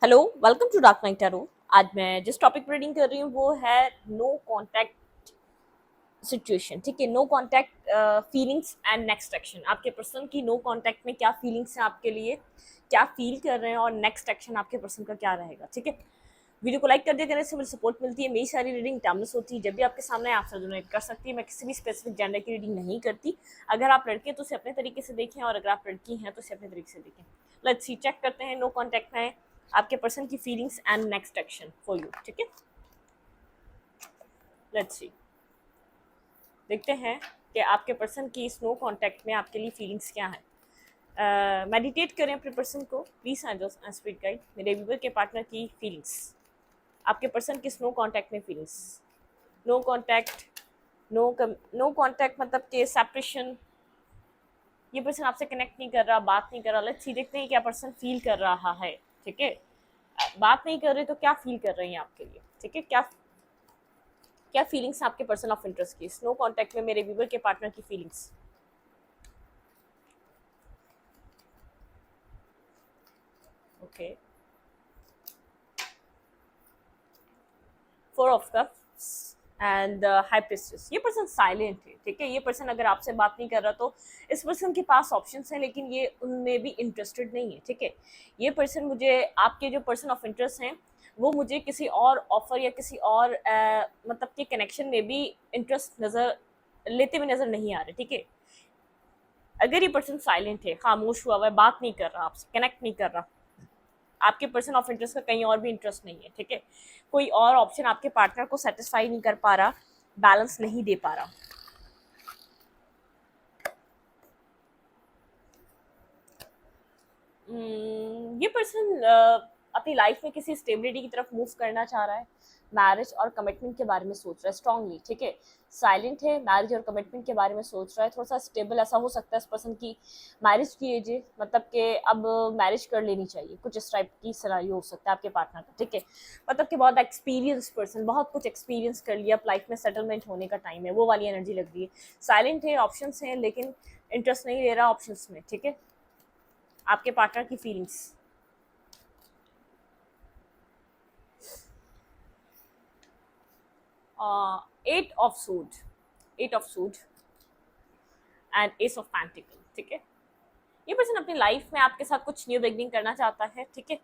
Hello, welcome to dark night tarot. आज मैं जिस टॉपिक पर रीडिंग कर रही हूँ वो है नो कांटेक्ट सिचुएशन। ठीक है, no contact feelings and next action. आपके पर्सन की नो कांटेक्ट में क्या फीलिंग्स हैं आपके लिए, क्या फील कर रहे हैं और नेक्स्ट एक्शन आपके पर्सन का क्या रहेगा। ठीक है, वीडियो को लाइक कर दिया करने से मुझे सपोर्ट मिलती है। मेरी सारी रीडिंग टाइमलेस होती है, जब भी आपके सामने आप डोनेट कर सकती है। मैं किसी भी स्पेसिफिक जेंडर की रीडिंग नहीं करती। अगर आप लड़के हैं तो उसे अपने तरीके से देखें और अगर आप लड़की हैं तो उसे अपने तरीके से देखें। लेट्स सी, चेक करते हैं नो कांटेक्ट में आपके पर्सन की feelings and next action for you. ठीक है, लेट्स सी, देखते हैं कि आपके पर्सन की इस नो कांटेक्ट में आपके लिए फीलिंग्स क्या है। मेडिटेट करें अपने पर्सन को प्लीज। स्पिरिट गाइड, मेरे व्यूवर के पार्टनर की फीलिंग्स, आपके पर्सन की नो कांटेक्ट में feelings. No contact, no contact मतलब कि सेपरेशन। ये पर्सन आपसे कनेक्ट नहीं कर रहा, बात नहीं कर रहा। लेट्स सी, देखते हैं क्या पर्सन फील कर रहा है। ठीक है, बात नहीं कर रहे तो क्या फील कर रही हैं आपके लिए। ठीक है, क्या क्या फीलिंग्स आपके पर्सन ऑफ इंटरेस्ट की स्नो कांटेक्ट में मेरे व्यूवर के पार्टनर की feelings. Okay, four of cups and high priestess. ये पर्सन साइलेंट है। ठीक है, ये पर्सन अगर आपसे बात नहीं कर रहा तो इस पर्सन के पास ऑप्शंस हैं लेकिन ये उनमें भी इंटरेस्टेड नहीं है। ठीक है, ये पर्सन मुझे, आपके जो पर्सन ऑफ इंटरेस्ट हैं वो मुझे किसी और ऑफर या किसी और मतलब के कनेक्शन में भी इंटरेस्ट नज़र लेते हुए नज़र नहीं आ रहे। ठीक है, अगर ये पर्सन साइलेंट है, खामोश हुआ हुआ है, बात नहीं कर रहा, आपसे कनेक्ट नहीं कर रहा, आपके पर्सन ऑफ इंटरेस्ट का कहीं और भी इंटरेस्ट नहीं है। ठीक है, कोई और ऑप्शन आपके पार्टनर को सेटिस्फाई नहीं कर पा रहा, बैलेंस नहीं दे पा रहा। ये पर्सन अपनी लाइफ में किसी स्टेबिलिटी की तरफ मूव करना चाह रहा है, मैरिज और कमिटमेंट के बारे में सोच रहा है स्ट्रांगली। ठीक है, साइलेंट है, मैरिज और कमिटमेंट के बारे में सोच रहा है, थोड़ा सा स्टेबल। ऐसा हो सकता है इस पर्सन की मैरिज की एज है, मतलब कि अब मैरिज कर लेनी चाहिए, कुछ इस टाइप की सिनेरियो हो सकता है आपके पार्टनर का। ठीक है, मतलब कि बहुत एक्सपीरियंस पर्सन, बहुत कुछ एक्सपीरियंस कर लिया, अब लाइफ में सेटलमेंट होने का टाइम है, वो वाली एनर्जी लग रही है। साइलेंट है, ऑप्शंस हैं लेकिन इंटरेस्ट नहीं ले रहा ऑप्शंस में। ठीक है, आपके पार्टनर की feelings, eight of swords, eight of swords and ace of pentacles. ठीक है, ये पर्सन अपनी लाइफ में आपके साथ कुछ न्यू बिगनिंग करना चाहता है। ठीक है,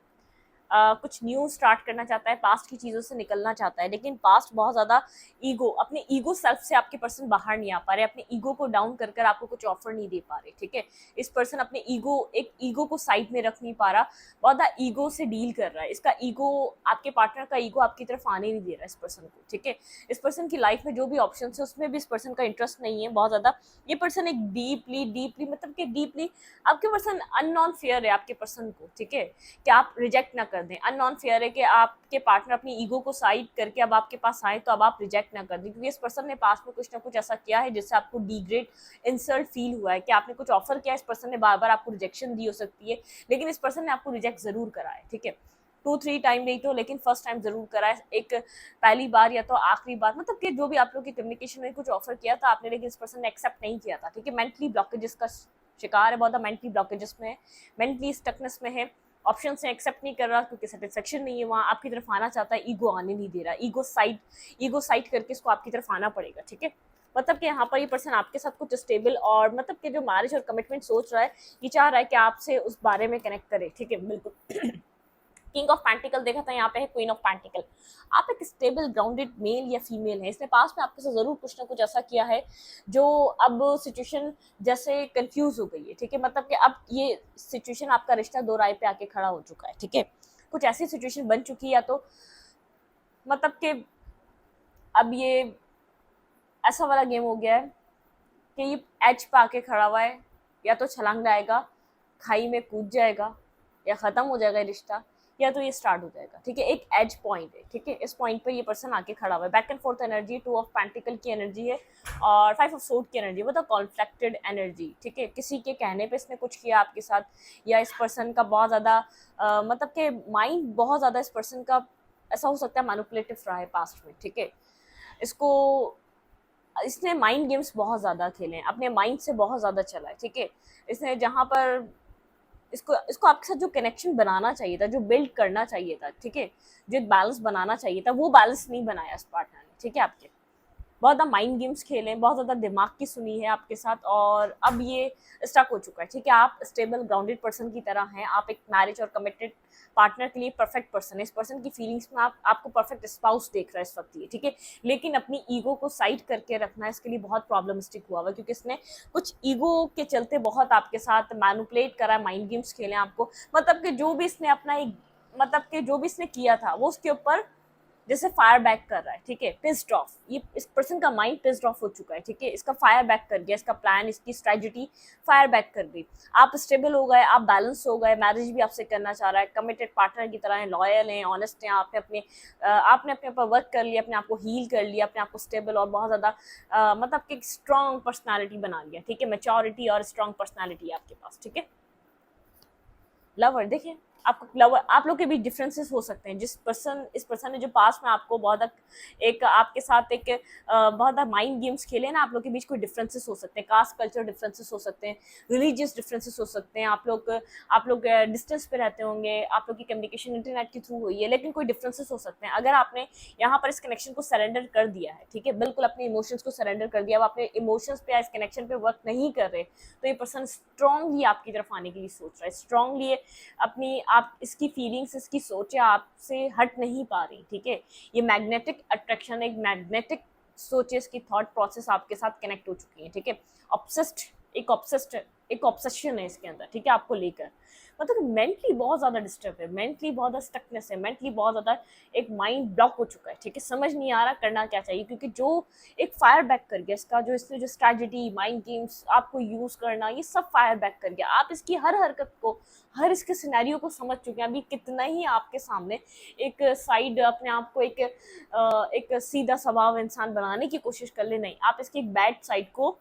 कुछ न्यू स्टार्ट करना चाहता है, पास्ट की चीज़ों से निकलना चाहता है, लेकिन पास्ट बहुत ज़्यादा ईगो, अपने ईगो सेल्फ से आपके पर्सन बाहर नहीं आ पा रहे, अपने ईगो को डाउन कर कर आपको कुछ ऑफर नहीं दे पा रहे। ठीक है, इस पर्सन अपने ईगो, एक ईगो को साइड में रख नहीं पा रहा, बहुत ज़्यादा ईगो से डील कर रहा है। इसका ईगो, आपके पार्टनर का ईगो आपकी तरफ आने नहीं दे रहा है इस पर्सन को। ठीक है, इस पर्सन की लाइफ में जो भी ऑप्शन है उसमें भी इस पर्सन का इंटरेस्ट नहीं है बहुत ज़्यादा। ये पर्सन एक डीपली डीपली मतलब कि डीपली आपके पर्सन अननोन फेयर है आपके पर्सन को। ठीक है, कि आप रिजेक्ट ना कर दें, अननोन फेयर है कि आपके पार्टनर अपनी ईगो को साइड करके अब आपके पास आए तो अब आप रिजेक्ट ना कर दें, क्योंकि इस पर्सन ने पास में कुछ ना कुछ ऐसा किया है जिससे आपको डिग्रेड, इंसल्ट फील हुआ है कि आपने कुछ ऑफर किया, इस पर्सन ने बार बार आपको रिजेक्शन दी हो सकती है, लेकिन इस पर्सन ने आपको रिजेक्ट जरूर करा है। ठीक है, 2-3 टाइम नहीं तो लेकिन फर्स्ट टाइम जरूर करा है, एक पहली बार या तो आखिरी बार, मतलब कि जो भी आप लोग की कम्युनिकेशन में कुछ ऑफर किया था आपने, लेकिन इस पर्सन ने एक्सेप्ट नहीं किया था। ठीक है, मेंटली ब्लॉकेजेस का शिकार है, बहुत मेंटली ब्लॉकेजेस में है, मेंटली स्टकनेस में है, ऑप्शन से एक्सेप्ट नहीं कर रहा क्योंकि सेटिस्फेक्शन नहीं है वहाँ, आपकी तरफ आना चाहता है, ईगो आने नहीं दे रहा, ईगो साइड करके इसको आपकी तरफ आना पड़ेगा। ठीक है, मतलब कि यहाँ पर ये पर्सन आपके साथ कुछ स्टेबल और मतलब कि जो मैरिज और कमिटमेंट सोच रहा है, ये चाह रहा है कि आपसे उस बारे में कनेक्ट करे। ठीक है, बिल्कुल। किंग ऑफ पैंटिकल देखा था, यहाँ पे है क्वीन ऑफ पैंटिकल। आप एक स्टेबल ग्राउंडेड मेल या फीमेल है, इसने पास में आपके साथ जरूर कुछ ना कुछ ऐसा किया है जो अब सिचुएशन जैसे कंफ्यूज हो गई है। ठीक है, मतलब कि अब ये सिचुएशन, आपका रिश्ता दो राय पे आके खड़ा हो चुका है। ठीक है, कुछ ऐसी सिचुएशन बन चुकी है या तो मतलब कि अब ये ऐसा वाला गेम हो गया है कि ये एज पे आके खड़ा हुआ है, या तो छलांग लगाएगा, खाई में कूद जाएगा, या खत्म हो जाएगा रिश्ता, या तो ये स्टार्ट हो जाएगा। ठीक है, एक एज पॉइंट है। ठीक है, इस पॉइंट पे ये पर्सन आके खड़ा हुआ है। Back and fourth energy, 2 of pentacle की एनर्जी है और 5 ऑफ सोर्ड की एनर्जी, मतलब कॉन्फ्लिक्टेड एनर्जी। ठीक है, किसी के कहने पे इसने कुछ किया आपके साथ, या इस पर्सन का बहुत ज़्यादा मतलब कि माइंड बहुत ज़्यादा इस पर्सन का ऐसा हो सकता है मैनिपुलेटिव रहा है पास्ट में। ठीक है, इसको, इसने माइंड गेम्स बहुत ज़्यादा खेले हैं, अपने माइंड से बहुत ज़्यादा चला है। ठीक है, इसने जहाँ पर इसको इसको आपके साथ जो कनेक्शन बनाना चाहिए था, जो बिल्ड करना चाहिए था, ठीक है, जो एक बैलेंस बनाना चाहिए था, वो बैलेंस नहीं बनाया इस पार्टनर ने, ठीक है। आपके बहुत ज़्यादा माइंड गेम्स खेले, बहुत ज़्यादा दिमाग की सुनी है आपके साथ, और अब ये स्टक हो चुका है, ठीक है। आप स्टेबल ग्राउंडेड पर्सन की तरह हैं, आप एक मैरिज और कमिटेड पार्टनर के लिए परफेक्ट पर्सन है। इस पर्सन की फीलिंग्स में आपको परफेक्ट स्पाउस देख रहा है इस वक्त ये, ठीक है। लेकिन अपनी ईगो को साइड करके रखना इसके लिए बहुत प्रॉब्लमिस्टिक हुआ हुआ, क्योंकि इसने कुछ ईगो के चलते बहुत आपके साथ मैनिपुलेट करा, माइंड गेम्स खेले आपको, मतलब कि जो भी इसने अपना एक, मतलब कि जो भी इसने किया था वो उसके ऊपर जैसे फायर बैक कर रहा है, ठीक है, पिस्ड ऑफ। ये इस पर्सन का माइंड पिस्ड ऑफ हो चुका है, ठीक है, इसका फायर बैक कर गया, इसका प्लान, इसकी स्ट्रेटजी फायर बैक कर गई। आप स्टेबल हो गए, आप बैलेंस हो गए, मैरिज भी आपसे करना चाह रहा है, कमिटेड पार्टनर की तरह है, लॉयल हैं, ऑनेस्ट हैं, आपने अपने ऊपर वर्क कर लिया, अपने आप को हील कर लिया, अपने आप को स्टेबल और बहुत ज़्यादा मतलब कि स्ट्रॉन्ग पर्सनैलिटी बना लिया, ठीक है, मैच्योरिटी और स्ट्रॉन्ग पर्सनैलिटी आपके पास, ठीक है। लवर देखिए, आपको लवर, आप लोग के बीच डिफरेंसेस हो सकते हैं। इस पर्सन ने जो पास में आपको बहुत एक आपके साथ एक बहुत माइंड गेम्स खेले ना, आप लोग के बीच कोई डिफरेंसेस हो सकते हैं, कास्ट कल्चर डिफरेंसेस हो सकते हैं, रिलीजियस डिफरेंसेस हो सकते हैं, आप लोग डिस्टेंस पे रहते होंगे, आप लोग की कम्युनिकेशन इंटरनेट के थ्रू हुई है, लेकिन कोई डिफरेंसेस हो सकते हैं। अगर आपने यहाँ पर इस कनेक्शन को सरेंडर कर दिया है, ठीक है, बिल्कुल अपने इमोशंस को सरेंडर कर दिया, अब अपने इमोशंस पे इस कनेक्शन पे वर्क नहीं कर रहे, तो ये पर्सन स्ट्रांगली आपकी तरफ आने के लिए सोच रहा है, स्ट्रांगली अपनी आप इसकी फीलिंग्स, इसकी सोचें आपसे हट नहीं पा रही, ठीक है। ये मैग्नेटिक अट्रैक्शन, एक मैग्नेटिक सोचेस की थॉट प्रोसेस आपके साथ कनेक्ट हो चुकी है, ठीक है। ऑब्सेस्ड एक ऑब्सेशन है इसके अंदर, ठीक है, आपको लेकर, मतलब मेंटली बहुत ज़्यादा डिस्टर्ब है, मेंटली बहुत ज़्यादा स्टकनेस है, मेंटली बहुत ज़्यादा एक माइंड ब्लॉक हो चुका है, ठीक है, समझ नहीं आ रहा करना क्या चाहिए, क्योंकि जो एक फायर बैक कर गया इसका, जो इसने जो स्ट्रैटेजी, माइंड गेम्स आपको यूज़ करना, ये सब फायर बैक कर गया। आप इसकी हर हरकत को, हर इसके सिनेरियो को समझ चुके हैं। अभी कितना ही आपके सामने एक साइड अपने आप को एक सीधा स्वभाव इंसान बनाने की कोशिश कर ले, नहीं, आप इसकी एक बैड साइड को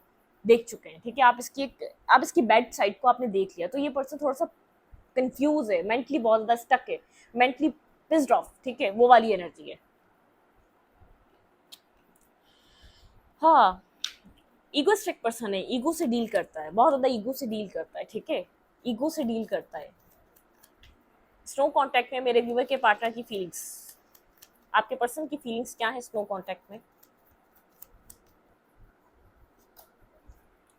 देख चुके हैं, ठीक है, आप इसकी बैड साइड को आपने देख लिया, तो ये पर्सन थोड़ा सा कंफ्यूज है, मेंटली बहुत ज्यादा स्टक है, मेंटली पिस्ड ऑफ, ठीक है, वो वाली एनर्जी है। हाँ, ईगोस्टिक पर्सन है, ईगो से डील करता है, बहुत ज्यादा ईगो से डील करता है, ठीक है, ईगो से डील करता है। स्नो कॉन्टैक्ट में मेरे व्यूवर के पार्टनर की फीलिंग्स, आपके पर्सन की फीलिंग्स क्या है स्नो कॉन्टैक्ट में?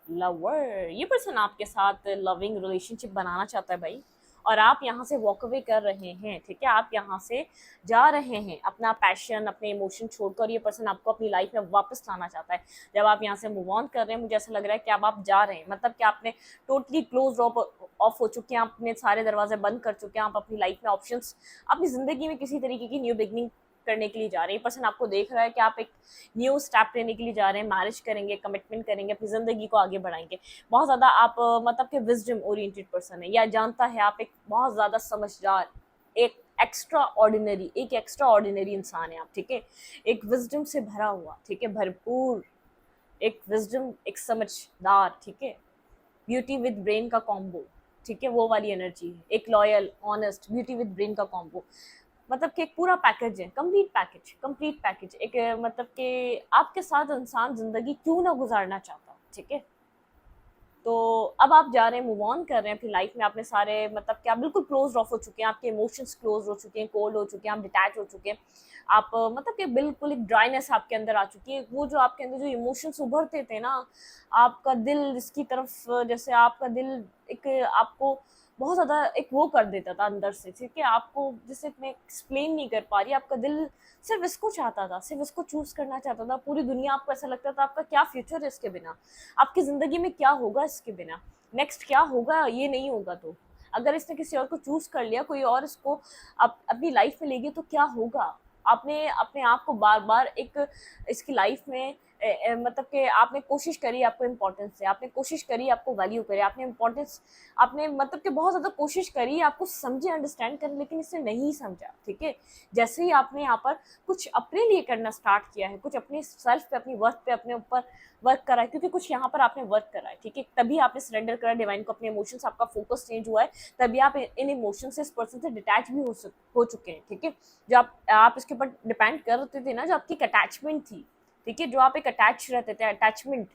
लवर, ये पर्सन आपके साथ लविंग रिलेशनशिप बनाना चाहता है भाई, और आप यहाँ से वॉक अवे कर रहे हैं, ठीक है, आप यहाँ से जा रहे हैं अपना पैशन, अपने इमोशन छोड़कर, ये पर्सन आपको अपनी लाइफ में वापस लाना चाहता है। जब आप यहाँ से मूव ऑन कर रहे हैं, मुझे ऐसा लग रहा है कि अब आप जा रहे हैं, मतलब कि आपने टोटली क्लोज ऑफ हो चुके हैं, आपने सारे दरवाजे बंद कर चुके हैं, आप अपनी लाइफ में ऑप्शंस, अपनी ज़िंदगी में किसी तरीके की न्यू बिगनिंग करने के लिए जा रहे हैं। पर्सन आपको देख रहा है कि आप एक न्यू स्टेप लेने के लिए जा रहे हैं, मैरिज करेंगे, कमिटमेंट करेंगे, अपनी ज़िंदगी को आगे बढ़ाएंगे। बहुत ज़्यादा आप मतलब कि विजडम ओरिएंटेड पर्सन है, या जानता है आप एक बहुत ज़्यादा समझदार, एक एक्स्ट्रा ऑर्डिनरी इंसान है आप, ठीक है, एक विजडम से भरा हुआ, ठीक है, भरपूर एक विजडम, एक समझदार, ठीक है, ब्यूटी विद ब्रेन का कॉम्बो, ठीक है, वो वाली एनर्जी है, एक loyal, honest, beauty with brain का कॉम्बो, मतलब कि एक पूरा पैकेज है, कंप्लीट पैकेज एक, मतलब कि आपके साथ इंसान जिंदगी क्यों ना गुजारना चाहता, ठीक है। तो अब आप जा रहे हैं, मूव ऑन कर रहे हैं अपनी लाइफ में, आपने सारे, मतलब कि आप बिल्कुल क्लोज ऑफ हो चुके हैं, आपके इमोशंस क्लोज हो चुके हैं, कोल्ड हो चुके हैं, आप डिटैच हो चुके हैं, आप मतलब कि बिल्कुल एक ड्राइनेस आपके अंदर आ चुकी है। वो जो आपके अंदर जो इमोशंस उभरते थे ना, आपका दिल इसकी तरफ, जैसे आपका दिल एक आपको बहुत ज़्यादा एक वो कर देता था अंदर से, ठीक है, आपको जिसे मैं एक्सप्लेन नहीं कर पा रही, आपका दिल सिर्फ इसको चाहता था, सिर्फ इसको चूज करना चाहता था, पूरी दुनिया आपको ऐसा लगता था आपका क्या फ्यूचर है इसके बिना, आपकी ज़िंदगी में क्या होगा इसके बिना, नेक्स्ट क्या होगा, ये नहीं होगा तो अगर इसने किसी और को चूज कर लिया, कोई और इसको अपनी लाइफ में ले गया तो क्या होगा। आपने अपने आप को बार बार एक इसकी लाइफ में मतलब कि आपने कोशिश करी आपको इम्पोर्टेंस है, आपने कोशिश करी आपको वैल्यू करे, आपने इम्पोर्टेंस, आपने मतलब कि बहुत ज़्यादा कोशिश करी आपको समझे, अंडरस्टैंड करें, लेकिन इसने नहीं समझा, ठीक है। जैसे ही आपने यहाँ पर कुछ अपने लिए करना स्टार्ट किया है, कुछ अपने सेल्फ पे, अपनी वर्थ पे, अपने ऊपर वर्क करा है, क्योंकि कुछ यहाँ पर आपने वर्क करा है, ठीक है, तभी आपने सरेंडर करा डिवाइन को, अपने इमोशंस, आपका फोकस चेंज हुआ है, तभी आप इन इमोशन से, इस पर्सन से डिटैच भी हो चुके हैं, ठीक है। जो आप इसके ऊपर डिपेंड करते थे ना, जो आपकी एक अटैचमेंट थी, ठीक है, जो आप एक अटैच रहते थे, अटैचमेंट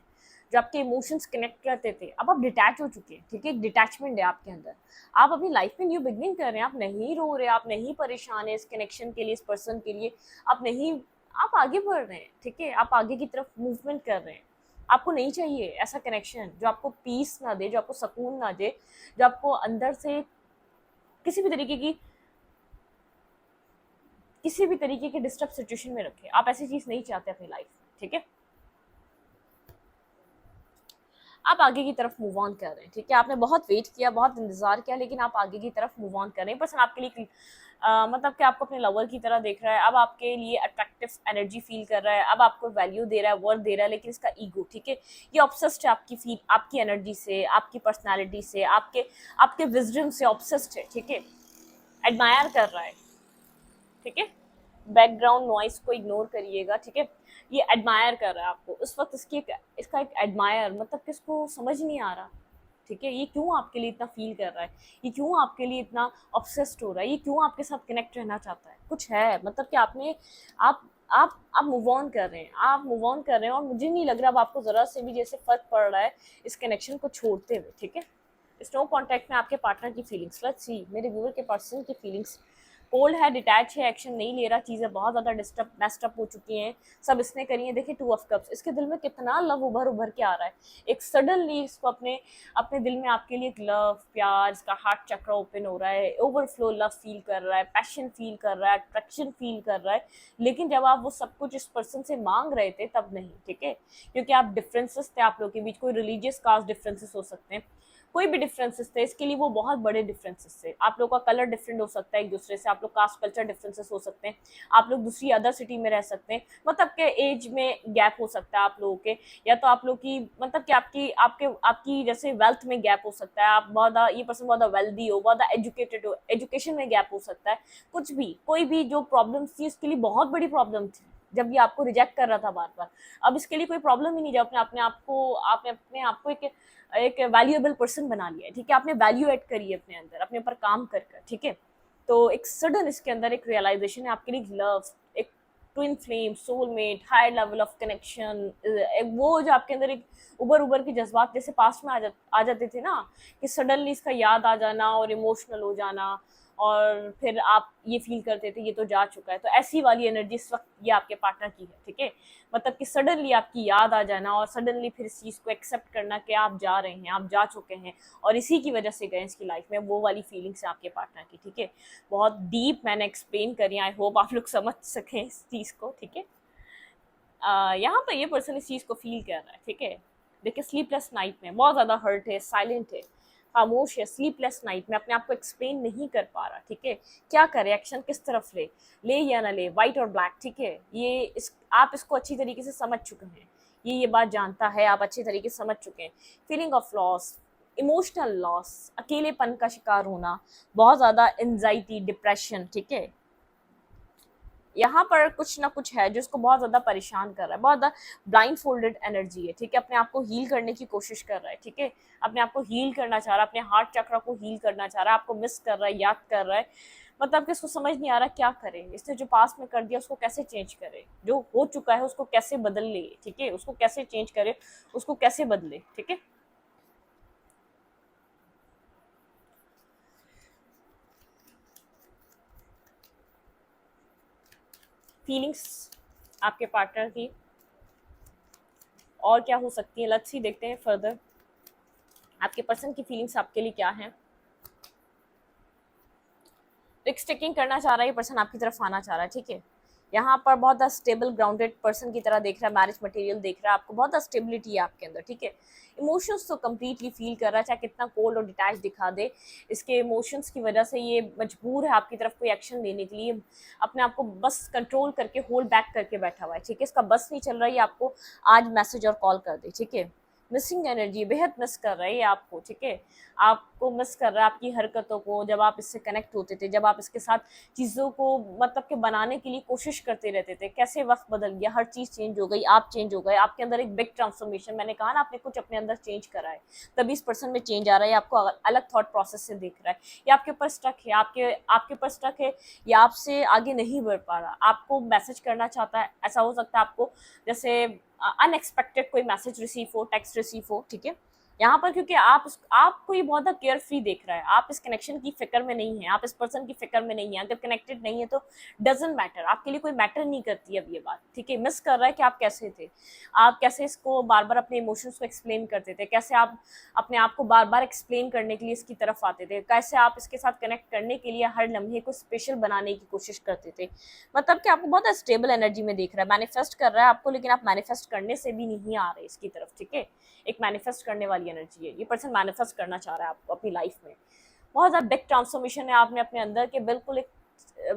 जो आपके इमोशंस कनेक्ट करते थे, अब आप डिटैच हो चुके हैं, ठीक है, एक डिटैचमेंट है आपके अंदर। आप अपनी लाइफ में न्यू बिगनिंग कर रहे हैं, आप नहीं रो रहे, आप नहीं परेशान है इस कनेक्शन के लिए, इस पर्सन के लिए, आप नहीं, आप आगे बढ़ रहे हैं, ठीक है, आप आगे की तरफ मूवमेंट कर रहे हैं। आपको नहीं चाहिए ऐसा कनेक्शन जो आपको पीस ना दे, जो आपको सुकून ना दे, जो आपको अंदर से किसी भी तरीके की डिस्टर्ब सिचुएशन में रखे। आप ऐसी चीज नहीं चाहते अपनी लाइफ, ठीक है। आप आगे की तरफ मूव ऑन कर रहे हैं, ठीक है, आपने बहुत वेट किया, बहुत इंतजार किया, लेकिन आप आगे की तरफ मूव ऑन कर रहे हैं। पर्सन आपके लिए मतलब कि आपको अपने लवर की तरह देख रहा है, अब आपके लिए अट्रैक्टिव एनर्जी फील कर रहा है, अब आपको वैल्यू दे रहा है, वर्थ दे रहा है, लेकिन इसका ईगो, ठीक है, ये ऑब्सेस्ड है आपकी एनर्जी से, आपकी पर्सनैलिटी से, आपके विजडम से ऑब्सेस्ड है, ठीक है, एडमायर कर रहा है, ठीक है। बैकग्राउंड नॉइस को इग्नोर करिएगा, ठीक है। ये एडमायर कर रहा है आपको उस वक्त, इसका एक एडमायर मतलब कि इसको समझ नहीं आ रहा, ठीक है, ये क्यों आपके लिए इतना फील कर रहा है, ये क्यों आपके लिए इतना ऑब्सेस्ड हो रहा है, ये क्यों आपके साथ कनेक्ट रहना चाहता है, कुछ है, मतलब कि आपने आप मूव ऑन कर रहे हैं, आप मूव ऑन कर रहे हैं, और मुझे नहीं लग रहा अब आपको ज़रा से भी जैसे फर्क पड़ रहा है इस कनेक्शन को छोड़ते हुए, ठीक है। स्नो कॉन्टैक्ट में आपके पार्टनर की फीलिंग्स, लेट्स सी मेरे व्यूअर के पर्सन की फीलिंग्स। कोल्ड है, डिटैच है, एक्शन नहीं ले रहा, चीज़ें बहुत ज़्यादा डिस्टर्ब मेस्ड अप हो चुकी हैं, सब इसने करी है। देखिए 2 ऑफ कप्स, इसके दिल में कितना लव उभर के आ रहा है, एक सडनली इसको अपने अपने दिल में आपके लिए एक लव, प्यार, इसका हार्ट चक्र ओपन हो रहा है, ओवरफ्लो लव फील कर रहा है, पैशन फील कर रहा है, अट्रैक्शन फील कर रहा है। लेकिन जब आप वो सब कुछ इस पर्सन से मांग रहे थे तब नहीं, ठीक है, क्योंकि आप डिफरेंसेस थे आप लोगों के बीच, कोई रिलीजियस कास्ट डिफरेंसेस हो सकते हैं, कोई भी डिफरेंसेस थे, इसके लिए वो बहुत बड़े डिफरेंसेस थे। आप लोग का कलर डिफरेंट हो सकता है एक दूसरे से, आप लोग कास्ट कल्चर डिफरेंसेस हो सकते हैं, आप लोग दूसरी अदर सिटी में रह सकते हैं, मतलब के एज में गैप हो सकता है आप लोगों के, या तो आप लोग की मतलब कि आपकी जैसे वेल्थ में गैप हो सकता है, आप बहुत ये पर्सन बहुत वेल्दी हो, बहुत एजुकेटेड हो, एजुकेशन में गैप हो सकता है, कुछ भी, कोई भी जो प्रॉब्लम थी उसके लिए बहुत बड़ी प्रॉब्लम थी जब ये आपको रिजेक्ट कर रहा था बार बार। अब इसके लिए कोई प्रॉब्लम ही नहीं, जब आपने अपने आप को एक वैल्यूएबल पर्सन बना लिया है, ठीक है, आपने वैल्यू ऐड करी है अपने अंदर, अपने ऊपर काम कर, ठीक है। तो एक सडन इसके अंदर एक रियलाइजेशन है आपके लिए, लव, एक twin flame, soulmate, high level of connection, वो जो आपके अंदर एक उबर के जज्बात जैसे पास्ट में आ जाते थे ना, कि सडनली इसका याद आ जाना और इमोशनल हो जाना, और फिर आप ये फील करते थे ये तो जा चुका है, तो ऐसी वाली एनर्जी इस वक्त ये आपके पार्टनर की है, ठीक है। मतलब कि सडनली आपकी याद आ जाना और सडनली फिर इस चीज़ को एक्सेप्ट करना कि आप जा रहे हैं, आप जा चुके हैं और इसी की वजह से गए इसकी लाइफ में, वो वाली फीलिंग्स है आपके पार्टनर की, ठीक है। बहुत डीप मैंने एक्सप्लेन करी, आई होप आप लोग समझ सकें इस चीज़ को, ठीक है। यहाँ पर ये पर्सन इस चीज़ को फील कर रहा है, ठीक है। देखिए स्लीपलेस नाइट में बहुत ज़्यादा हर्ट है, साइलेंट है, खामोश है, स्लीपलेस नाइट में अपने आप को एक्सप्लेन नहीं कर पा रहा, ठीक है। क्या करे, एक्शन किस तरफ ले या ना ले, वाइट और ब्लैक, ठीक है। आप इसको अच्छी तरीके से समझ चुके हैं, ये बात जानता है, आप अच्छी तरीके से समझ चुके हैं। Feeling of loss, emotional loss, अकेलेपन का शिकार होना, बहुत ज़्यादा एंजाइटी, डिप्रेशन, ठीक है। यहाँ पर कुछ ना कुछ है जो इसको बहुत ज़्यादा परेशान कर रहा है, बहुत ज़्यादा ब्लाइंड फोल्डेड एनर्जी है, ठीक है। अपने आप को हील करने की कोशिश कर रहा है, ठीक है, अपने आप को हील करना चाह रहा है, अपने हार्ट चक्र को हील करना चाह रहा है, आपको मिस कर रहा है, याद कर रहा है, मतलब कि इसको समझ नहीं आ रहा क्या करे, इसने जो पास्ट में कर दिया उसको कैसे चेंज करे, जो हो चुका है उसको कैसे बदल ले, ठीक है, उसको कैसे चेंज करे, उसको कैसे बदले, ठीक है। फीलिंग्स आपके पार्टनर की और क्या हो सकती है, लेट्स सी देखते हैं फर्दर आपके पर्सन की फीलिंग्स आपके लिए क्या है। रिक्स टेकिंग करना चाह रहा है ये पर्सन, आपकी तरफ आना चाह रहा है, ठीक है। यहाँ पर बहुत ज़्यादा स्टेबल ग्राउंडेड पर्सन की तरह देख रहा है, मैरिज मटेरियल देख रहा है, आपको बहुत ज़्यादा स्टेबिलिटी है आपके अंदर, ठीक है। इमोशंस तो कम्प्लीटली फील कर रहा है, चाहे कितना कोल्ड और डिटैच दिखा दे, इसके इमोशंस की वजह से ये मजबूर है आपकी तरफ कोई एक्शन लेने के लिए, अपने आप को बस कंट्रोल करके होल्ड बैक करके बैठा हुआ है, ठीक है। इसका बस नहीं चल रहा है, ये आपको आज मैसेज और कॉल कर दे, ठीक है। मिसिंग एनर्जी, बेहद मिस कर रहा है ये आपको, ठीक है। आपको मिस कर रहा है, आपकी हरकतों को, जब आप इससे कनेक्ट होते थे, जब आप इसके साथ चीज़ों को मतलब कि बनाने के लिए कोशिश करते रहते थे, कैसे वक्त बदल गया, हर चीज़ चेंज हो गई, आप चेंज हो गए, आपके अंदर एक बिग ट्रांसफॉर्मेशन, मैंने कहा ना आपने कुछ अपने अंदर चेंज करा है, तभी इस पर्सन में चेंज आ रहा है, आपको अलग थॉट प्रोसेस से देख रहा है, या आपके ऊपर स्टक है, आपके ऊपर स्टक है, या आपसे आगे नहीं बढ़ पा रहा, आपको मैसेज करना चाहता है, ऐसा हो सकता है आपको जैसे अनएक्सपेक्टेड कोई मैसेज रिसीव हो, टेक्स्ट रिसीव हो, ठीक है। यहाँ पर क्योंकि आपको ये बहुत केयर फ्री देख रहा है, आप इस कनेक्शन की फिक्र में नहीं है, आप इस पर्सन की फिक्र में नहीं है, अगर कनेक्टेड नहीं है तो डजेंट मैटर, आपके लिए कोई मैटर नहीं करती अब ये बात, ठीक है। मिस कर रहा है कि आप कैसे थे, आप कैसे इसको बार बार अपने इमोशंस को एक्सप्लेन करते थे, कैसे आप अपने आप को बार बार एक्सप्लेन करने के लिए इसकी तरफ आते थे, कैसे आप इसके साथ कनेक्ट करने के लिए हर लम्हे को स्पेशल बनाने की कोशिश करते थे। मतलब कि आपको बहुत स्टेबल एनर्जी में देख रहा है, मैनिफेस्ट कर रहा है आपको, लेकिन आप मैनिफेस्ट करने से भी नहीं आ रहे इसकी तरफ, ठीक है। एक मैनिफेस्ट करने वाली एनर्जी है, ये पर्सन मैनिफेस्ट करना चाह रहा है आपको अपनी लाइफ में। बहुत ज़्यादा बिग ट्रांसफॉर्मेशन है आपने अपने अंदर के, बिल्कुल एक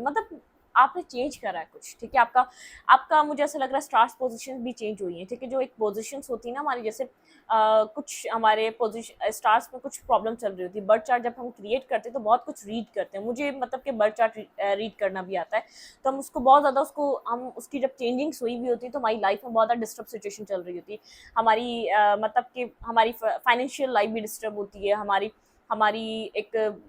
मतलब आपने चेंज करा है कुछ, ठीक है। आपका आपका मुझे ऐसा लग रहा है स्टार्स पोजीशन भी चेंज हुई है, ठीक है। जो एक पोजीशंस होती है ना हमारी, जैसे कुछ हमारे पोजीशन स्टार्स में कुछ प्रॉब्लम चल रही होती है, बर्थ चार्ट जब हम क्रिएट करते हैं तो बहुत कुछ रीड करते हैं, मुझे मतलब कि बर्थ चार्ट रीड करना भी आता है, तो हम उसको बहुत ज़्यादा हम उसकी जब चेंजिंग्स हुई भी होती है तो हमारी लाइफ में बहुत ज़्यादा डिस्टर्ब सिचुएशन चल रही होती है हमारी, मतलब कि हमारी फाइनेंशियल लाइफ भी डिस्टर्ब होती है, हमारी हमारी एक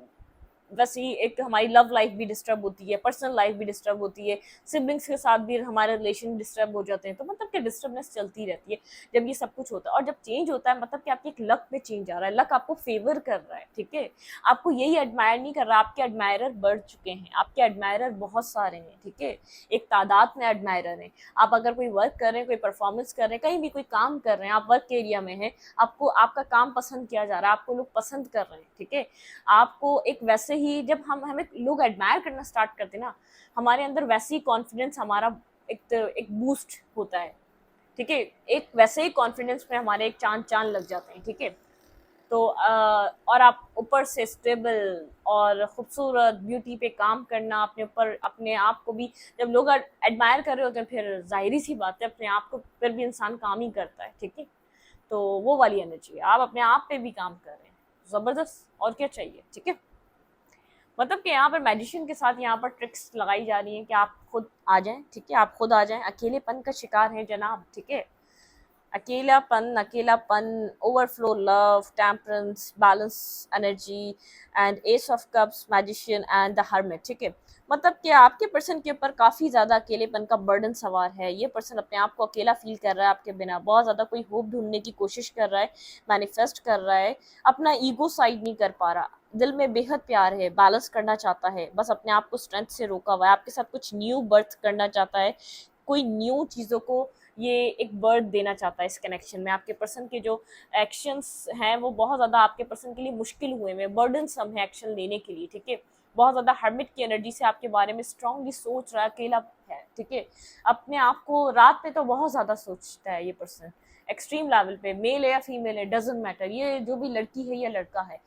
वैसे ही एक हमारी लव लाइफ भी डिस्टर्ब होती है, पर्सनल लाइफ भी डिस्टर्ब होती है, सिबलिंग्स के साथ भी हमारे रिलेशन डिस्टर्ब हो जाते हैं, तो मतलब कि डिस्टर्बनेस चलती रहती है जब ये सब कुछ होता है। और जब चेंज होता है मतलब कि आपकी एक लक में चेंज आ रहा है, लक आपको फेवर कर रहा है, ठीक है। आपको यही एडमायर नहीं कर रहा, आपके एडमायरर बढ़ चुके हैं, आपके एडमायरर बहुत सारे हैं, ठीक है। एक तादाद में एडमायरर हैं। आप अगर कोई वर्क कर रहे हैं, कोई परफॉर्मेंस कर रहे हैं, कहीं भी कोई काम कर रहे हैं, आप वर्क एरिया में हैं, आपको आपका काम पसंद किया जा रहा है, आपको लोग पसंद कर रहे हैं, ठीक है। आपको एक वैसे ही जब हम हमें लोग एडमायर करना स्टार्ट करते हैं ना, हमारे अंदर वैसे ही कॉन्फिडेंस हमारा एक बूस्ट होता है, ठीक है। एक वैसे ही कॉन्फिडेंस में हमारे एक चांद चांद लग जाते हैं, ठीक है। तो और आप ऊपर से स्टेबल और खूबसूरत ब्यूटी पे काम करना, अपने ऊपर अपने आप को भी जब लोग एडमायर कर रहे होते हैं फिर जाहिर सी बात है अपने आप को फिर भी इंसान काम ही करता है, ठीक है। तो वो वाली एनर्जी है, आप अपने आप पे भी काम कर रहे हैं, ज़बरदस्त, और क्या चाहिए, ठीक है। मतलब कि यहाँ पर मैजिशियन के साथ यहाँ पर ट्रिक्स लगाई जा रही हैं कि आप खुद आ जाएं, ठीक है। आप खुद आ जाएं, अकेलेपन का शिकार हैं जनाब, ठीक है। अकेलापन, overflow love, temperance, balance energy and ace of cups, magician and the hermit, ठीक है। मतलब कि आपके पर्सन के ऊपर काफ़ी ज़्यादा अकेलेपन का बर्डन सवार है, ये पर्सन अपने आप को अकेला फील कर रहा है आपके बिना, बहुत ज़्यादा कोई होप ढूंढने की कोशिश कर रहा है, मैनिफेस्ट कर रहा है, अपना ईगो साइड नहीं कर पा रहा, दिल में बेहद प्यार है, बैलेंस करना चाहता है, बस अपने आप को स्ट्रेंथ से रोका हुआ है, आपके साथ कुछ न्यू बर्थ करना चाहता है, कोई न्यू चीज़ों को ये एक बर्थ देना चाहता है इस कनेक्शन में। आपके पर्सन के जो एक्शंस हैं वो बहुत ज़्यादा आपके पर्सन के लिए मुश्किल हुए हैं, बर्डनसम है एक्शन लेने के लिए, ठीक है। बहुत ज़्यादा हर्मिट की एनर्जी से आपके बारे में स्ट्रांगली सोच रहा है, अकेला है, ठीक है। अपने आप को रात में तो बहुत ज़्यादा सोचता है ये पर्सन, एक्सट्रीम लेवल पे, मेल है या फीमेल है डजेंट मैटर, ये जो भी लड़की है या लड़का है,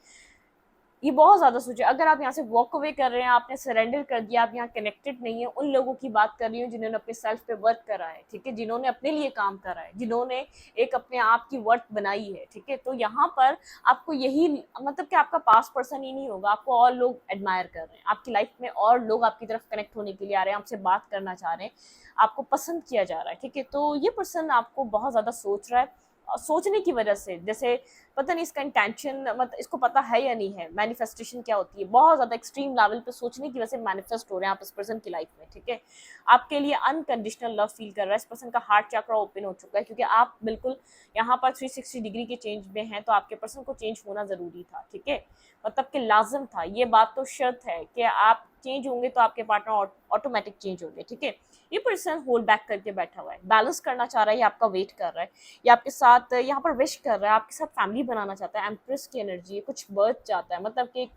ये बहुत ज़्यादा सोचे। अगर आप यहाँ से वॉक अवे कर रहे हैं, आपने सरेंडर कर दिया, आप यहाँ कनेक्टेड नहीं है, उन लोगों की बात कर रही हूँ जिन्होंने अपने सेल्फ पे वर्क करा है, ठीक है, जिन्होंने अपने लिए काम करा है, जिन्होंने एक अपने आप की वर्थ बनाई है, ठीक है। तो यहाँ पर आपको यही मतलब कि आपका पास पर्सन ही नहीं होगा, आपको और लोग एडमायर कर रहे हैं, आपकी लाइफ में और लोग आपकी तरफ कनेक्ट होने के लिए आ रहे हैं, आपसे बात करना चाह रहे हैं, आपको पसंद किया जा रहा है, ठीक है। तो ये पर्सन आपको बहुत ज़्यादा सोच रहा है, सोचने की वजह से, जैसे पता नहीं इसका इंटेंशन मतलब इसको पता है या नहीं है, मैनिफेस्टेशन क्या होती है, बहुत ज़्यादा एक्सट्रीम लेवल पे सोचने की वजह से मैनिफेस्ट हो रहे हैं आप इस पर्सन की लाइफ में, ठीक है। आपके लिए अनकंडीशनल लव फील कर रहा है, इस पर्सन का हार्ट चक्र ओपन हो चुका है, क्योंकि आप बिल्कुल यहाँ पर 360 डिग्री के चेंज में हैं, तो आपके पर्सन को चेंज होना ज़रूरी था, ठीक है। मतलब कि लाजम था, ये बात तो शर्त है कि आप चेंज होंगे तो आपके पार्टनर ऑटोमेटिक चेंज होंगे, ठीक है। ये पर्सन होल्ड बैक करके बैठा हुआ है, बैलेंस करना चाह रहा है, ये आपका वेट कर रहा है, ये आपके साथ यहाँ पर विश कर रहा है, आपके साथ फैमिली बनाना चाहता है, एम्प्रेस की एनर्जी है, कुछ बर्थ चाहता है, मतलब कि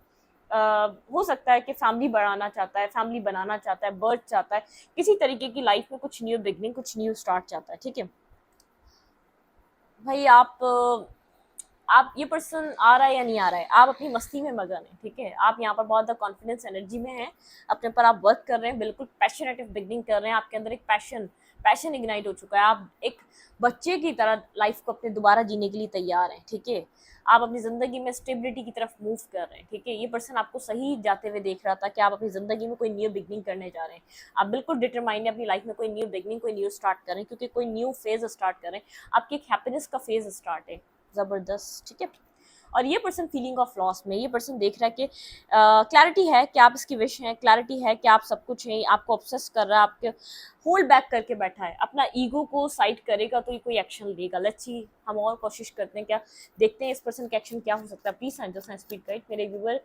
हो सकता है कि फैमिली बढ़ाना चाहता है, फैमिली बनाना चाहता है, बर्थ चाहता है, किसी तरीके की लाइफ में कुछ न्यू बिगनिंग, कुछ न्यू स्टार्ट चाहता है, ठीक है। भाई आप ये पर्सन आ रहा है या नहीं आ रहा है, आप अपनी मस्ती में मगन है, ठीक है। आप यहाँ पर बहुत ज़्यादा कॉन्फिडेंस एनर्जी में हैं, अपने ऊपर आप वर्क कर रहे हैं, बिल्कुल पैशनेटिव बिगनिंग कर रहे हैं, आपके अंदर एक पैशन इग्नाइट हो चुका है, आप एक बच्चे की तरह लाइफ को अपने दोबारा जीने के लिए तैयार हैं, ठीक है। आप अपनी ज़िंदगी में स्टेबिलिटी की तरफ मूव कर रहे हैं, ठीक है। ये पर्सन आपको सही जाते हुए देख रहा था कि आप अपनी ज़िंदगी में कोई न्यू बिगनिंग करने जा रहे हैं, आप बिल्कुल डिटरमाइंड है अपनी लाइफ में कोई न्यू बिगनिंग, कोई न्यू स्टार्ट करें, क्योंकि कोई न्यू फेज़ स्टार्ट करें, आपकी एक हैप्पीनेस का फेज़ स्टार्ट है, ज़बरदस्त, ठीक है। और ये पर्सन फीलिंग ऑफ लॉस में, ये पर्सन देख रहा है कि क्लैरिटी है कि आप इसकी विश हैं, क्लैरिटी है कि आप सब कुछ हैं, आपको ऑब्सेस कर रहा है, आपके होल्ड बैक करके बैठा है, अपना ईगो को साइड करेगा तो ये कोई एक्शन लेगा। लेट्स सी, हम और कोशिश करते हैं, क्या देखते हैं इस पर्सन का एक्शन क्या हो सकता है। Please angels and spirit guide, मेरे व्यूवर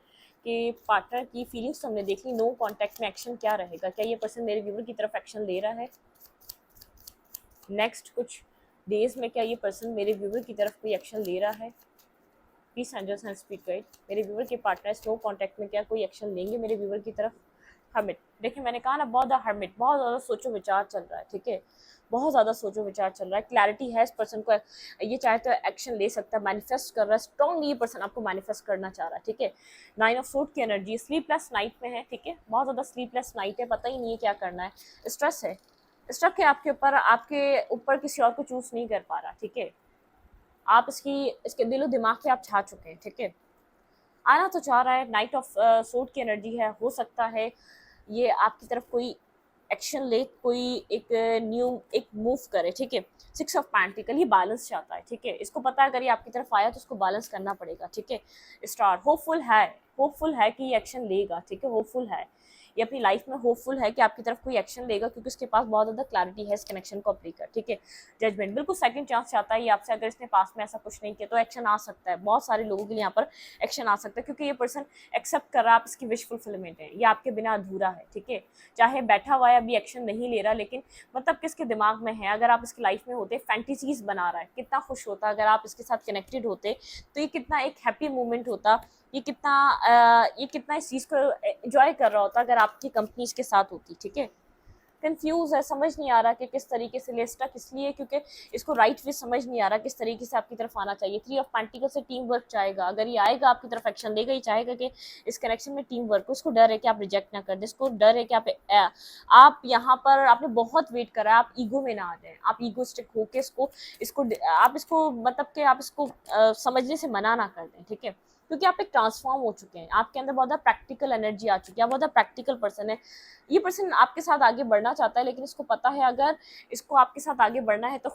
के पार्टनर की फीलिंग्स तो हमने देख ली, नो कॉन्टैक्ट में एक्शन क्या रहेगा, क्या ये पर्सन मेरे व्यूवर की तरफ एक्शन ले रहा है नेक्स्ट कुछ डेज में, क्या ये पर्सन मेरे व्यूवर की तरफ कोई एक्शन ले रहा है। Please angels and spirit guide, मेरे व्यूवर के पार्टनर्स नो कॉन्टैक्ट में क्या कोई एक्शन लेंगे मेरे व्यूवर की तरफ। हर्मिट, देखिए मैंने कहा ना, बहुत ज़्यादा हर्मिट, बहुत ज़्यादा सोचो विचार चल रहा है, ठीक है, बहुत ज़्यादा सोचो विचार चल रहा है, क्लैरिटी है इस पर्सन को, ये चाहे तो एक्शन ले सकता है, मैनिफेस्ट कर रहा है स्ट्रॉन्गली, ये पर्सन आपको मैनिफेस्ट करना चाह रहा है, ठीक है। 9 ऑफ सूट की एनर्जी, स्लीपलेस नाइट में है, ठीक है, बहुत ज़्यादा स्लीपलेस नाइट है, पता ही नहीं है क्या करना है, स्ट्रेस है, स्ट्रेस है आपके ऊपर किसी और को चूज नहीं कर पा रहा, ठीक है, आप इसके दिलो दिमाग पे आप छा चुके हैं, ठीक है, आना तो चाह रहा है। नाइट ऑफ सूट की एनर्जी है, हो सकता है ये आपकी तरफ कोई एक्शन ले, कोई एक मूव करे, ठीक है। 6 ऑफ पेंटिकल, ये बैलेंस चाहता है, ठीक है, इसको पता है अगर ये आपकी तरफ आया तो उसको बैलेंस करना पड़ेगा, ठीक है। स्टार, होपफुल है कि ये एक्शन लेगा, ठीक है, होपफुल है, ये अपनी लाइफ में होपफुल है कि आपकी तरफ कोई एक्शन लेगा, क्योंकि उसके पास बहुत ज़्यादा क्लैरिटी है इस कनेक्शन को अप्लाई कर, ठीक है। जजमेंट, बिल्कुल सेकंड चांस चाहता है ये आपसे, अगर इसने पास में ऐसा कुछ नहीं किया तो एक्शन आ सकता है, बहुत सारे लोगों के लिए यहाँ पर एक्शन आ सकता है, क्योंकि ये पर्सन एक्सेप्ट कर रहा है आप इसकी विश फुलफिलमेंट है, ये आपके बिना अधूरा है, ठीक है, चाहे बैठा हुआ है अभी एक्शन नहीं ले रहा, लेकिन मतलब किसके दिमाग में है, अगर आप इसकी लाइफ में होते, फैंटेसीज बना रहा है, कितना खुश होता अगर आप इसके साथ कनेक्टेड होते, तो ये कितना एक हैप्पी मोमेंट होता, ये कितना इस चीज़ को एंजॉय कर रहा होता अगर आपकी कंपनी इसके साथ होती, ठीक है। कंफ्यूज है, समझ नहीं आ रहा कि किस तरीके से स्टक इसलिए क्योंकि इसको राइट वे समझ नहीं आ रहा किस तरीके से आपकी तरफ आना चाहिए। 3 ऑफ पेंटिकल से टीम वर्क चाहेगा, अगर ये आएगा आपकी तरफ एक्शन लेगा, ये चाहेगा कि इस कनेक्शन में टीम वर्क, उसको डर है कि आप रिजेक्ट ना कर दें, इसको डर है कि आप यहाँ पर आपने बहुत वेट करा, आप ईगो में ना आ जाए, आप ईगो स्टिक होके इसको मतलब कि आप इसको समझने से मना ना कर दें, ठीक है, क्योंकि आप एक ट्रांसफॉर्म हो चुके हैं, आपके अंदर बहुत ज़्यादा प्रैक्टिकल एनर्जी आ चुकी है, आप बहुत ज़्यादा प्रैक्टिकल पर्सन है। ये पर्सन आपके साथ आगे बढ़ना चाहता है, लेकिन इसको पता है अगर इसको आपके साथ आगे बढ़ना है तो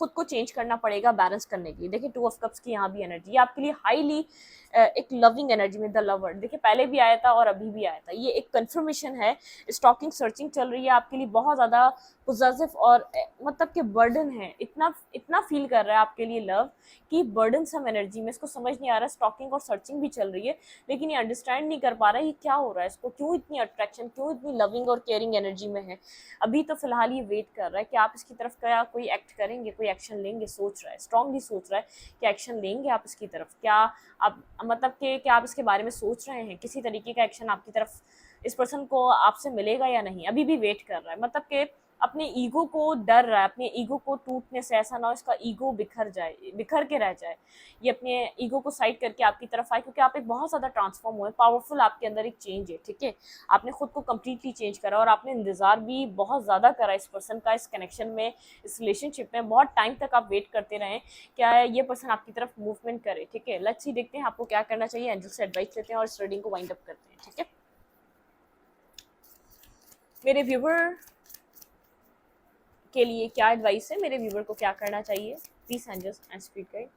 खुद को चेंज करना पड़ेगा बैलेंस करने के लिए। देखिए 2 ऑफ कप्स की यहाँ भी एनर्जी, ये आपके लिए हाईली एक लविंग एनर्जी में द लवर, देखिए पहले भी आया था और अभी भी आया था, ये एक कंफर्मेशन है, स्टॉकिंग सर्चिंग चल रही है आपके लिए, बहुत ज़्यादा पोजेसिव और मतलब कि बर्डन है, इतना फील कर रहा है आपके लिए लव कि बर्डन सम एनर्जी में, इसको समझ नहीं आ रहा, स्टॉकिंग और सर्चिंग भी चल रही है, लेकिन ये अंडरस्टैंड नहीं कर पा रहा है ये क्या हो रहा है, इसको क्यों इतनी अट्रैक्शन, क्यों इतनी लविंग और केयरिंग एनर्जी में है। अभी तो फिलहाल ये वेट कर रहा है कि आप इसकी तरफ क्या कोई एक्ट करेंगे, कोई एक्शन लेंगे, सोच रहा है, स्ट्रांगली सोच रहा है कि एक्शन लेंगे आप इसकी तरफ, क्या आप मतलब कि क्या आप इसके बारे में सोच रहे हैं, किसी तरीके का एक्शन आपकी तरफ इस पर्सन को आपसे मिलेगा या नहीं, अभी भी वेट कर रहा है, मतलब कि अपने ईगो को डर रहा है, अपने ईगो को टूटने से, ऐसा ना हो इसका ईगो बिखर के रह जाए, ये अपने ईगो को साइड करके आपकी तरफ आए, क्योंकि आप एक बहुत ज़्यादा ट्रांसफॉर्म हुए, पावरफुल आपके अंदर एक चेंज है, ठीक है, आपने खुद को कम्प्लीटली चेंज करा और आपने इंतज़ार भी बहुत ज़्यादा करा इस पर्सन का, इस कनेक्शन में, इस रिलेशनशिप में बहुत टाइम तक आप वेट करते रहें क्या ये पर्सन आपकी तरफ मूवमेंट करे, ठीक है। लेट्स सी, देखते हैं आपको क्या करना चाहिए, एंजल से एडवाइस लेते हैं और इस रीडिंग को वाइंड अप करते हैं, ठीक है। मेरे व्यूवर के लिए क्या एडवाइस है, मेरे व्यूवर को क्या करना चाहिए, please angels and spirit guide.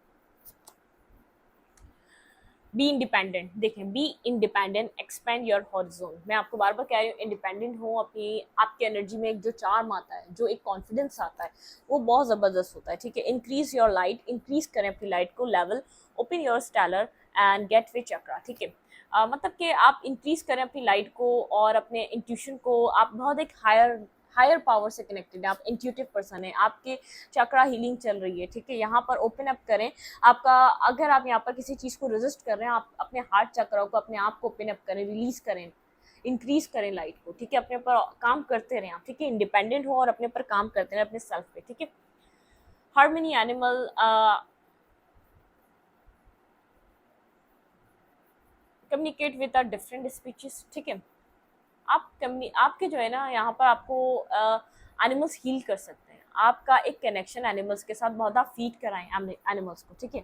Be independent, देखें be independent, expand your horizon, मैं आपको बार बार कह रही हूँ इंडिपेंडेंट हो, अपनी आपकी एनर्जी में एक जो चार्म आता है, जो एक कॉन्फिडेंस आता है, वो बहुत ज़बरदस्त होता है, ठीक है। इंक्रीज योर लाइट, इंक्रीज करें अपनी लाइट को, level, open your stellar and gateway chakra, ठीक है। मतलब कि आप इंक्रीज करें अपनी लाइट को और अपने इंट्यूशन को, आप बहुत एक हायर पावर से कनेक्टेड है, आप इंट्यूटिव पर्सन है, आपके चक्रा हीलिंग चल रही है, ठीक है। यहाँ पर ओपन अप करें आपका, अगर आप यहाँ पर किसी चीज़ को रेजिस्ट कर रहे हैं, आप अपने हार्ट चक्रों को, अपने आप को ओपन अप करें, रिलीज करें, इंक्रीज करें लाइट को, ठीक है। अपने ऊपर काम करते रहें आप, ठीक है, इंडिपेंडेंट हो और अपने ऊपर काम करते रहें, अपने सेल्फ पे, ठीक है। Harmony animal, communicate with different speeches, ठीक है। आपके जो है ना यहाँ पर आपको एनिमल्स हील कर सकते हैं, आपका एक कनेक्शन एनिमल्स के साथ बहुत ज़्यादा फीड कराएं एनिमल्स को, ठीक है।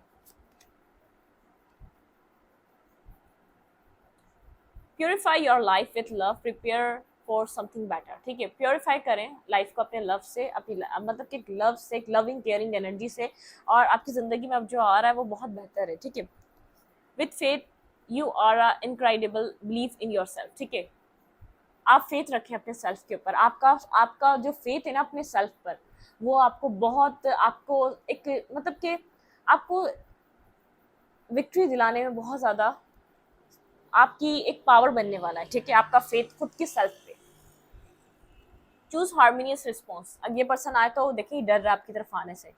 Purify your life with love, prepare for something better, ठीक है। प्योरीफाई करें लाइफ को अपने लव से, अपनी मतलब कि लव से, एक लविंग केयरिंग एनर्जी से, और आपकी ज़िंदगी में अब जो आ रहा है वो बहुत बेहतर है, ठीक है। With faith you are a incredible believe in yourself, ठीक है। आप फेथ रखें अपने सेल्फ के ऊपर, आपका आपका जो फेथ है ना अपने सेल्फ पर, वो आपको बहुत, आपको एक मतलब कि आपको विक्ट्री दिलाने में बहुत ज़्यादा आपकी एक पावर बनने वाला है, ठीक है, आपका फेथ खुद की सेल्फ पे। चूज हार्मोनियस रिस्पॉन्स, अब ये पर्सन आए तो देखिए डर रहा है आपकी तरफ आने से।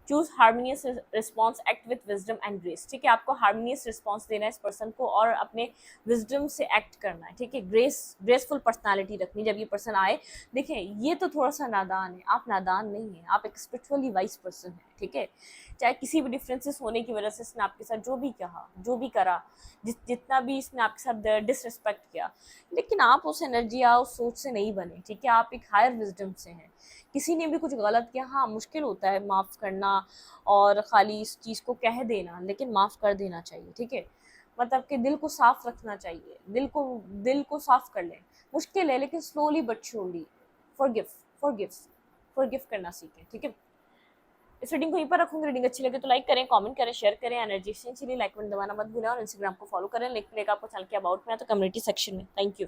Choose harmonious response, act with wisdom and grace, ठीक है, आपको हार्मोनियस रिस्पॉन्स देना है इस पर्सन को और अपने विजडम से एक्ट करना है, ठीक है। ग्रेसफुल पर्सनालिटी रखनी जब ये पर्सन आए। देखिए ये तो थोड़ा सा नादान है, आप नादान नहीं है, आप एक स्पिरिचुअली वाइज पर्सन है, ठीक है। चाहे किसी भी डिफरेंसेस होने की वजह से इसने आपके साथ जो भी कहा, जो भी करा, जितना भी इसने आपके साथ डिसरिस्पेक्ट किया, लेकिन आप उस एनर्जी या उस सोच से नहीं बने, ठीक है, आप एक हायर विजडम से हैं। किसी ने भी कुछ गलत किया, हाँ मुश्किल होता है माफ़ करना और खाली इस चीज़ को कह देना, लेकिन माफ़ कर देना चाहिए, ठीक है। मतलब कि दिल को साफ रखना चाहिए, दिल को साफ कर लें। मुश्किल है लेकिन slowly but surely forgive forgive forgive करना सीखें, ठीक है। इस रीडिंग को यहीं पर रखूंगी। रीडिंग अच्छी लगे तो लाइक करें, कमेंट करें, शेयर करें। एनर्जी एक्सचेंज के लिए लाइक बटन दबाना मत भूलें और इंस्टाग्राम को फॉलो करें। लिंक मिलेगा आपको चैनल के अबाउट में तो कम्युनिटी सेक्शन में। Thank you.